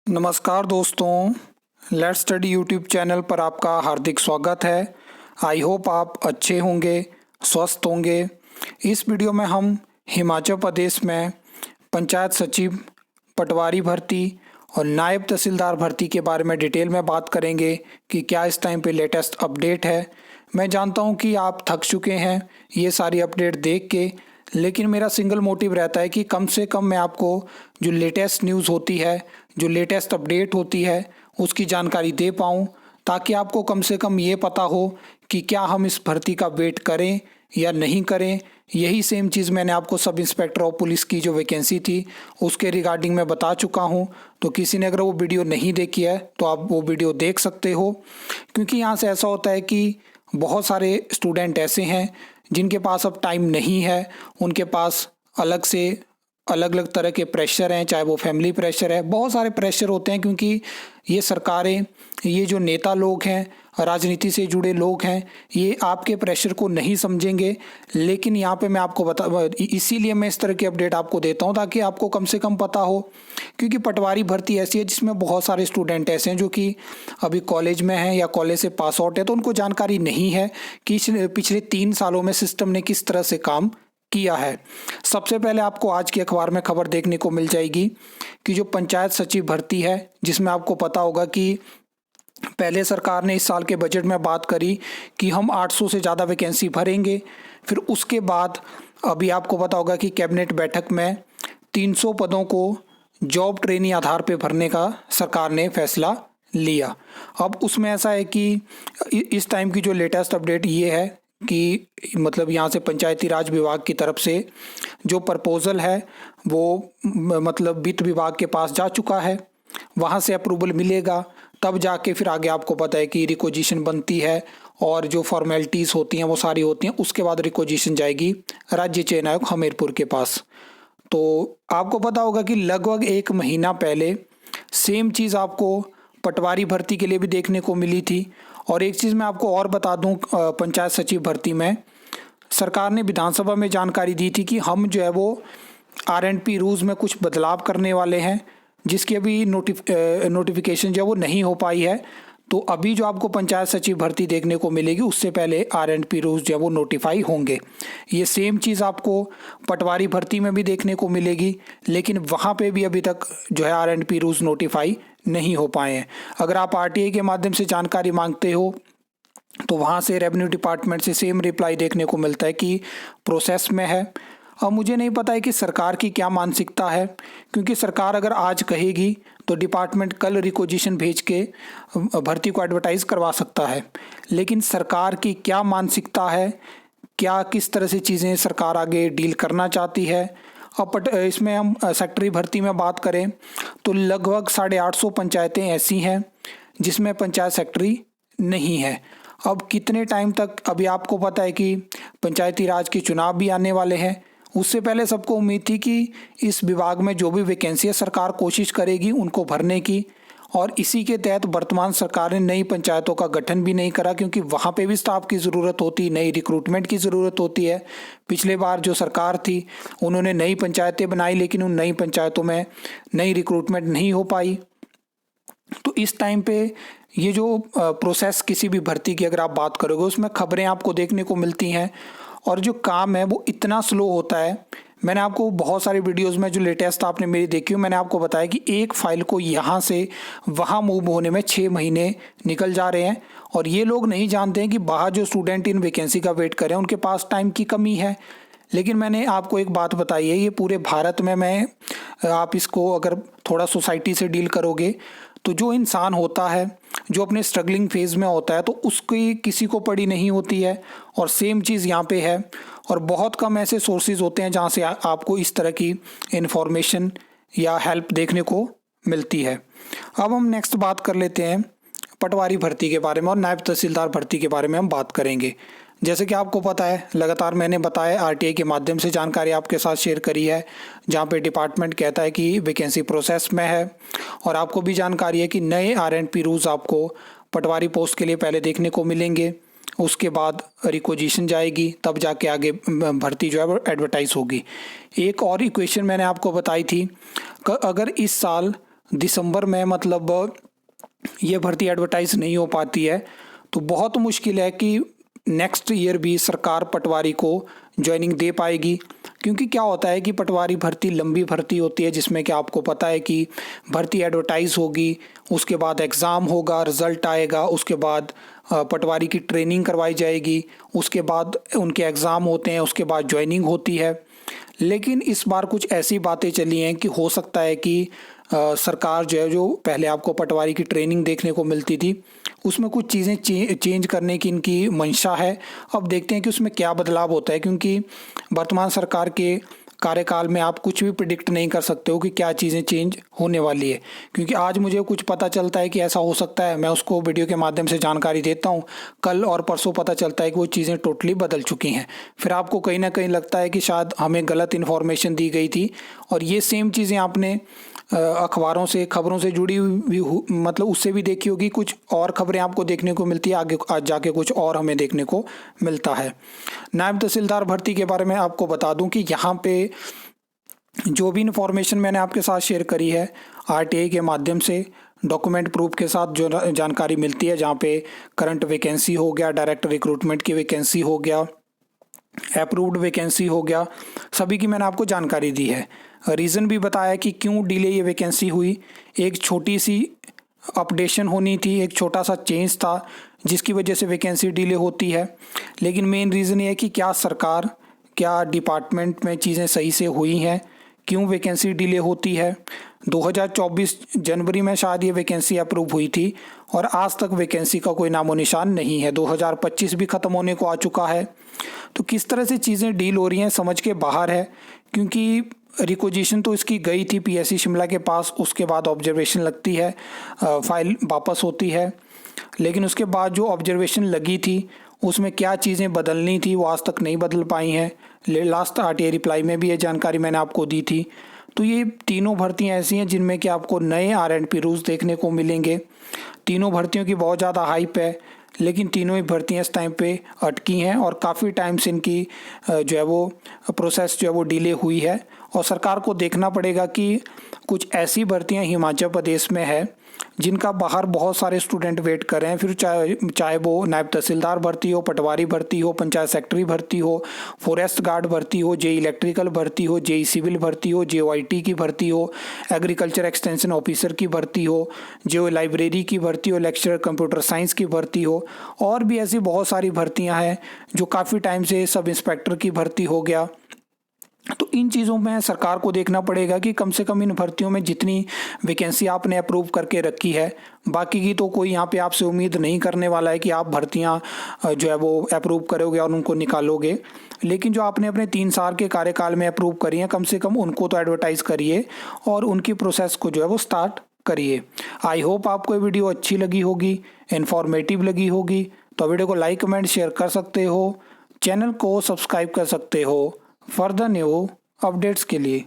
नमस्कार दोस्तों, let's study YouTube channel पर आपका हार्दिक स्वागत है। आई होप आप अच्छे होंगे, स्वस्थ होंगे। इस वीडियो में हम हिमाचल प्रदेश में पंचायत सचिव, पटवारी भर्ती और नायब तहसीलदार भर्ती के बारे में डिटेल में बात करेंगे कि क्या इस टाइम पे लेटेस्ट अपडेट है। मैं जानता हूं कि आप थक चुके हैं ये सारी अपडेट देख के, लेकिन मेरा सिंगल मोटिव रहता है कि कम से कम मैं आपको जो लेटेस्ट न्यूज़ होती है, जो लेटेस्ट अपडेट होती है, उसकी जानकारी दे पाऊँ, ताकि आपको कम से कम ये पता हो कि क्या हम इस भर्ती का वेट करें या नहीं करें। यही सेम चीज़ मैंने आपको सब इंस्पेक्टर ऑफ पुलिस की जो वैकेंसी थी उसके रिगार्डिंग में बता चुका हूँ। तो किसी ने अगर वो वीडियो नहीं देखी है तो आप वो वीडियो देख सकते हो, क्योंकि यहाँ से ऐसा होता है कि बहुत सारे स्टूडेंट ऐसे हैं जिनके पास अब टाइम नहीं है, उनके पास अलग से अलग अलग तरह के प्रेशर हैं, चाहे वो फैमिली प्रेशर है, बहुत सारे प्रेशर होते हैं, क्योंकि ये सरकारें, ये जो नेता लोग हैं, राजनीति से जुड़े लोग हैं, ये आपके प्रेशर को नहीं समझेंगे। लेकिन यहाँ पे मैं आपको इसीलिए मैं इस तरह की अपडेट आपको देता हूँ ताकि आपको कम से कम पता हो, क्योंकि पटवारी भर्ती ऐसी है जिसमें बहुत सारे स्टूडेंट ऐसे हैं जो कि अभी कॉलेज में हैं या कॉलेज से पास आउट है, तो उनको जानकारी नहीं है कि पिछले 3 सालों में सिस्टम ने किस तरह से काम किया है। सबसे पहले आपको आज के अखबार में खबर देखने को मिल जाएगी कि जो पंचायत सचिव भर्ती है, जिसमें आपको पता होगा कि पहले सरकार ने इस साल के बजट में बात करी कि हम 800 से ज़्यादा वैकेंसी भरेंगे। फिर उसके बाद अभी आपको पता होगा कि कैबिनेट बैठक में 300 पदों को जॉब ट्रेनी आधार पर भरने का सरकार ने फैसला लिया। अब उसमें ऐसा है कि इस टाइम की जो लेटेस्ट अपडेट ये है कि मतलब यहाँ से पंचायती राज विभाग की तरफ से जो प्रपोज़ल है वो मतलब वित्त विभाग के पास जा चुका है, वहाँ से अप्रूवल मिलेगा, तब जाके फिर आगे आपको पता है कि रिक्वेजिशन बनती है और जो फॉर्मेलिटीज़ होती हैं वो सारी होती हैं। उसके बाद रिक्वेजिशन जाएगी राज्य चयन आयोग हमीरपुर के पास। तो आपको पता होगा कि लगभग 1 महीना पहले सेम चीज़ आपको पटवारी भर्ती के लिए भी देखने को मिली थी। और एक चीज़ मैं आपको और बता दूं, पंचायत सचिव भर्ती में सरकार ने विधानसभा में जानकारी दी थी कि हम जो है वो R&P रूल्स में कुछ बदलाव करने वाले हैं, जिसकी अभी नोटिफिकेशन जो है वो नहीं हो पाई है। तो अभी जो आपको पंचायत सचिव भर्ती देखने को मिलेगी उससे पहले R&P रूल्स जो है वो नोटिफाई होंगे। ये सेम चीज़ आपको पटवारी भर्ती में भी देखने को मिलेगी, लेकिन वहाँ पे भी अभी तक जो है R&P रूल्स नोटिफाई नहीं हो पाए हैं। अगर आप RTI के माध्यम से जानकारी मांगते हो तो वहाँ से रेवेन्यू डिपार्टमेंट से सेम रिप्लाई देखने को मिलता है कि प्रोसेस में है। अब मुझे नहीं पता है कि सरकार की क्या मानसिकता है, क्योंकि सरकार अगर आज कहेगी तो डिपार्टमेंट कल रिक्वेजिशन भेज के भर्ती को एडवर्टाइज करवा सकता है। लेकिन सरकार की क्या मानसिकता है, क्या किस तरह से चीज़ें सरकार आगे डील करना चाहती है। अब इसमें हम सेक्रेटरी भर्ती में बात करें तो लगभग 850 पंचायतें ऐसी हैं जिसमें पंचायत सेक्रेटरी नहीं है। अब कितने टाइम तक, अभी आपको पता है कि पंचायती राज के चुनाव भी आने वाले हैं। उससे पहले सबको उम्मीद थी कि इस विभाग में जो भी वैकेंसी है सरकार कोशिश करेगी उनको भरने की, और इसी के तहत वर्तमान सरकार ने नई पंचायतों का गठन भी नहीं करा, क्योंकि वहाँ पे भी स्टाफ की ज़रूरत होती है, नई रिक्रूटमेंट की ज़रूरत होती है। पिछले बार जो सरकार थी उन्होंने नई पंचायतें बनाई, लेकिन उन नई पंचायतों में नई रिक्रूटमेंट नहीं हो पाई। तो इस टाइम पे ये जो प्रोसेस किसी भी भर्ती की अगर आप बात करोगे उसमें खबरें आपको देखने को मिलती हैं, और जो काम है वो इतना स्लो होता है। मैंने आपको बहुत सारी वीडियोस में जो लेटेस्ट आपने मेरी देखी हो, मैंने आपको बताया कि एक फाइल को यहाँ से वहाँ मूव होने में 6 महीने निकल जा रहे हैं, और ये लोग नहीं जानते हैं कि बाहर जो स्टूडेंट इन वैकेंसी का वेट कर रहे हैं उनके पास टाइम की कमी है। लेकिन मैंने आपको एक बात बताई है, ये पूरे भारत में आप इसको अगर थोड़ा सोसाइटी से डील करोगे तो जो इंसान होता है जो अपने स्ट्रगलिंग फेज़ में होता है तो उसकी किसी को पड़ी नहीं होती है, और सेम चीज़ यहाँ पे है। और बहुत कम ऐसे सोर्सेज होते हैं जहाँ से आपको इस तरह की इन्फॉर्मेशन या हेल्प देखने को मिलती है। अब हम नेक्स्ट बात कर लेते हैं पटवारी भर्ती के बारे में, और नायब तहसीलदार भर्ती के बारे में हम बात करेंगे। जैसे कि आपको पता है, लगातार मैंने बताया RTI के माध्यम से जानकारी आपके साथ शेयर करी है, जहाँ पे डिपार्टमेंट कहता है कि वैकेंसी प्रोसेस में है, और आपको भी जानकारी है कि नए R&P रूल्स आपको पटवारी पोस्ट के लिए पहले देखने को मिलेंगे। उसके बाद रिक्वेजिशन जाएगी, तब जाके आगे भर्ती जो है वो एडवर्टाइज होगी। एक और इक्वेशन मैंने आपको बताई थी, अगर इस साल दिसंबर में मतलब ये भर्ती एडवर्टाइज नहीं हो पाती है, तो बहुत मुश्किल है कि नेक्स्ट ईयर भी सरकार पटवारी को ज्वाइनिंग दे पाएगी। क्योंकि क्या होता है कि पटवारी भर्ती लंबी भर्ती होती है, जिसमें कि आपको पता है कि भर्ती एडवर्टाइज होगी, उसके बाद एग्ज़ाम होगा, रिज़ल्ट आएगा, उसके बाद पटवारी की ट्रेनिंग करवाई जाएगी, उसके बाद उनके एग्ज़ाम होते हैं, उसके बाद ज्वाइनिंग होती है। लेकिन इस बार कुछ ऐसी बातें चली हैं कि हो सकता है कि सरकार जो है, जो पहले आपको पटवारी की ट्रेनिंग देखने को मिलती थी, उसमें कुछ चीज़ें चेंज करने की इनकी मंशा है। अब देखते हैं कि उसमें क्या बदलाव होता है, क्योंकि वर्तमान सरकार के कार्यकाल में आप कुछ भी प्रिडिक्ट नहीं कर सकते हो कि क्या चीज़ें चेंज होने वाली है। क्योंकि आज मुझे कुछ पता चलता है कि ऐसा हो सकता है, मैं उसको वीडियो के माध्यम से जानकारी देता हूँ, कल और परसों पता चलता है कि वो चीज़ें टोटली बदल चुकी हैं। फिर आपको कहीं ना कहीं लगता है कि शायद हमें गलत इन्फॉर्मेशन दी गई थी, और ये सेम चीज़ें आपने अखबारों से, खबरों से जुड़ी हुई मतलब उससे भी देखी होगी। कुछ और खबरें आपको देखने को मिलती है, आगे आज जाके कुछ और हमें देखने को मिलता है। नायब तहसीलदार भर्ती के बारे में आपको बता दूं कि यहाँ पे जो भी इन्फॉर्मेशन मैंने आपके साथ शेयर करी है आरटीआई के माध्यम से, डॉक्यूमेंट प्रूफ के साथ जो जानकारी मिलती है, जहाँ पे करंट वैकेंसी हो गया, डायरेक्ट रिक्रूटमेंट की वैकेंसी हो गया, अप्रूव्ड वैकेंसी हो गया, सभी की मैंने आपको जानकारी दी है। रीज़न भी बताया कि क्यों डिले ये वैकेंसी हुई। एक छोटी सी अपडेशन होनी थी, एक छोटा सा चेंज था जिसकी वजह से वैकेंसी डिले होती है। लेकिन मेन रीज़न ये है कि क्या सरकार, क्या डिपार्टमेंट में चीज़ें सही से हुई हैं, क्यों वैकेंसी डिले होती है। 2024 जनवरी में शायद ये वैकेंसी अप्रूव हुई थी, और आज तक वैकेंसी का कोई नामो निशान नहीं है। 2025 भी ख़त्म होने को आ चुका है। तो किस तरह से चीज़ें डील हो रही हैं समझ के बाहर है। क्योंकि रिक्वेजिशन तो इसकी गई थी पीएससी शिमला के पास, उसके बाद ऑब्जर्वेशन लगती है, फाइल वापस होती है, लेकिन उसके बाद जो ऑब्जर्वेशन लगी थी उसमें क्या चीज़ें बदलनी थी वो आज तक नहीं बदल पाई हैं। लास्ट आरटीआई रिप्लाई में भी ये जानकारी मैंने आपको दी थी। तो ये तीनों भर्तियां ऐसी हैं जिनमें कि आपको नए R&P रूल्स देखने को मिलेंगे। तीनों भर्तियों की बहुत ज़्यादा हाइप है, लेकिन तीनों ही भर्तियां इस टाइम पे अटकी हैं, और काफ़ी टाइम से इनकी जो है वो प्रोसेस जो है वो डिले हुई है। और सरकार को देखना पड़ेगा कि कुछ ऐसी भर्तियां हिमाचल प्रदेश में है जिनका बाहर बहुत सारे स्टूडेंट वेट कर रहे हैं। फिर चाहे वो नायब तहसीलदार भर्ती हो, पटवारी भर्ती हो, पंचायत सेक्रेटरी भर्ती हो, फॉरेस्ट गार्ड भर्ती हो, जेई इलेक्ट्रिकल भर्ती हो, जेई सिविल भर्ती हो, JOIT की भर्ती हो, एग्रीकल्चर एक्सटेंशन ऑफिसर की भर्ती हो, जो लाइब्रेरी की भर्ती हो, लेक्चरर कंप्यूटर साइंस की भर्ती हो, और भी ऐसी बहुत सारी भर्तियां हैं जो काफ़ी टाइम से, सब इंस्पेक्टर की भर्ती हो गया। तो इन चीज़ों में सरकार को देखना पड़ेगा कि कम से कम इन भर्तियों में जितनी वैकेंसी आपने अप्रूव करके रखी है, बाकी की तो कोई यहाँ पे आपसे उम्मीद नहीं करने वाला है कि आप भर्तियाँ जो है वो अप्रूव करोगे और उनको निकालोगे। लेकिन जो आपने अपने 3 साल के कार्यकाल में अप्रूव करी हैं, कम से कम उनको तो एडवर्टाइज़ करिए और उनकी प्रोसेस को जो है वो स्टार्ट करिए। आई होप आपको ये वीडियो अच्छी लगी होगी, इन्फॉर्मेटिव लगी होगी। तो वीडियो को लाइक, कमेंट, शेयर कर सकते हो, चैनल को सब्सक्राइब कर सकते हो फर्दर न्यू अपडेट्स के लिए।